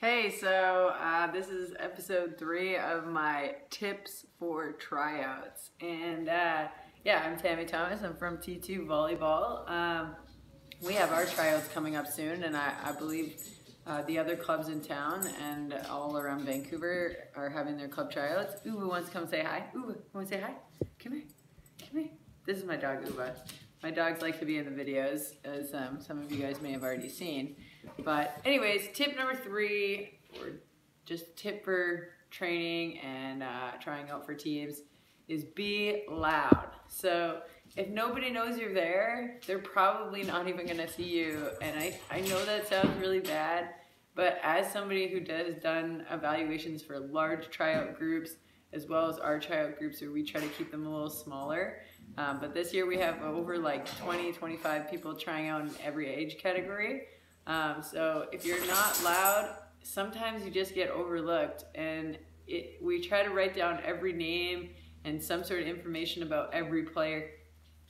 Hey, so this is episode 3 of my tips for tryouts. And yeah, I'm Tammy Thomas. I'm from T2 Volleyball. We have our tryouts coming up soon, and I believe the other clubs in town and all around Vancouver are having their club tryouts. Uva wants to come say hi. Uva, want to say hi? Come here. Come here. This is my dog, Uva. My dogs like to be in the videos, as some of you guys may have already seen. But anyways, tip number 3, or just a tip for training and trying out for teams, is be loud. So if nobody knows you're there, they're probably not even going to see you. And I know that sounds really bad, but as somebody who has done evaluations for large tryout groups, as well as our tryout groups where we try to keep them a little smaller. But this year we have over like 20, 25 people trying out in every age category. So if you're not loud, sometimes you just get overlooked. And we try to write down every name and some sort of information about every player.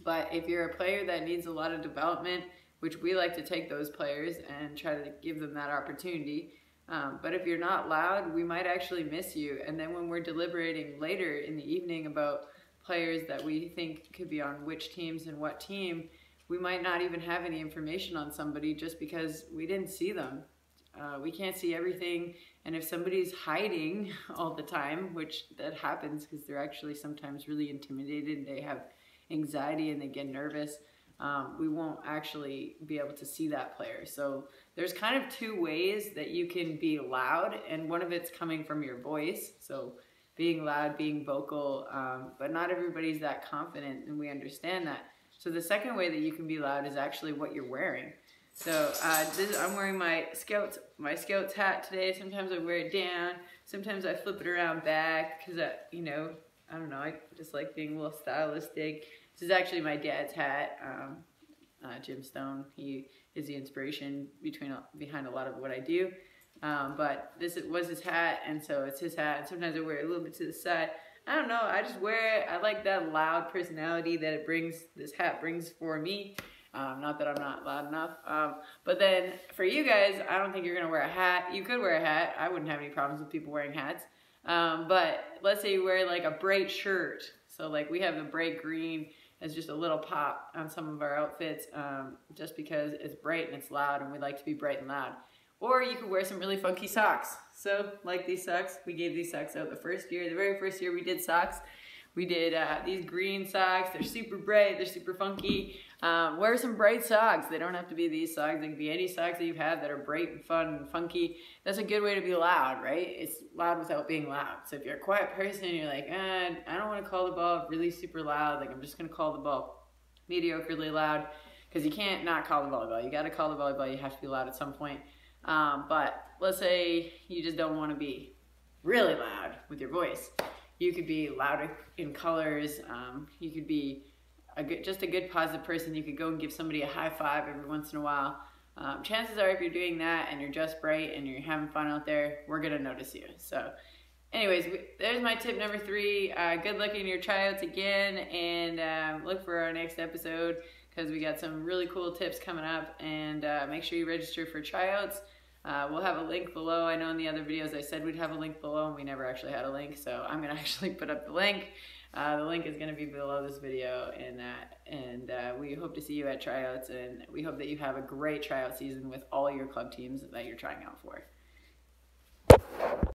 But if you're a player that needs a lot of development, which we like to take those players and try to give them that opportunity. But if you're not loud, we might actually miss you. And then when we're deliberating later in the evening about players that we think could be on which teams and what team, we might not even have any information on somebody just because we didn't see them. We can't see everything, and if somebody's hiding all the time, which that happens because they're actually sometimes really intimidated, they have anxiety and they get nervous, we won't actually be able to see that player. So there's kind of 2 ways that you can be loud, and one of it's coming from your voice, so being loud, being vocal, but not everybody's that confident, and we understand that. So the second way that you can be loud is actually what you're wearing. So I'm wearing my Scouts hat today. Sometimes I wear it down, sometimes I flip it around back because I don't know, I just like being a little stylistic. This is actually my dad's hat. Jim Stone, he is the inspiration behind a lot of what I do. But this was his hat, and so it's his hat. And sometimes I wear it a little bit to the side. I don't know, I just wear it. I like that loud personality that this hat brings for me. Not that I'm not loud enough. But then for you guys, I don't think you're gonna wear a hat. You could wear a hat. I wouldn't have any problems with people wearing hats. But let's say you wear like a bright shirt. So like we have the bright green as just a little pop on some of our outfits, just because it's bright and it's loud, and we like to be bright and loud. Or you could wear some really funky socks. So like these socks, we gave these socks out the very first year we did socks. We did these green socks. They're super bright, they're super funky. Wear some bright socks. They don't have to be these socks. They can be any socks that you've had that are bright and fun and funky. That's a good way to be loud, right? It's loud without being loud. So if you're a quiet person and you're like, I don't want to call the ball really super loud, like I'm just going to call the ball mediocrely loud, because you can't not call the volleyball. You got to call the volleyball. You have to be loud at some point. But let's say you just don't want to be really loud with your voice. You could be louder in colors. You could be just a good positive person. You could go and give somebody a high five every once in a while. Chances are if you're doing that and you're just bright and you're having fun out there, we're going to notice you. So anyways, there's my tip number 3. Good luck in your tryouts again, and look for our next episode because we got some really cool tips coming up, and make sure you register for tryouts. We'll have a link below. I know in the other videos I said we'd have a link below, and we never actually had a link, so I'm going to actually put up the link. The link is going to be below this video, and we hope to see you at tryouts, and we hope that you have a great tryout season with all your club teams that you're trying out for.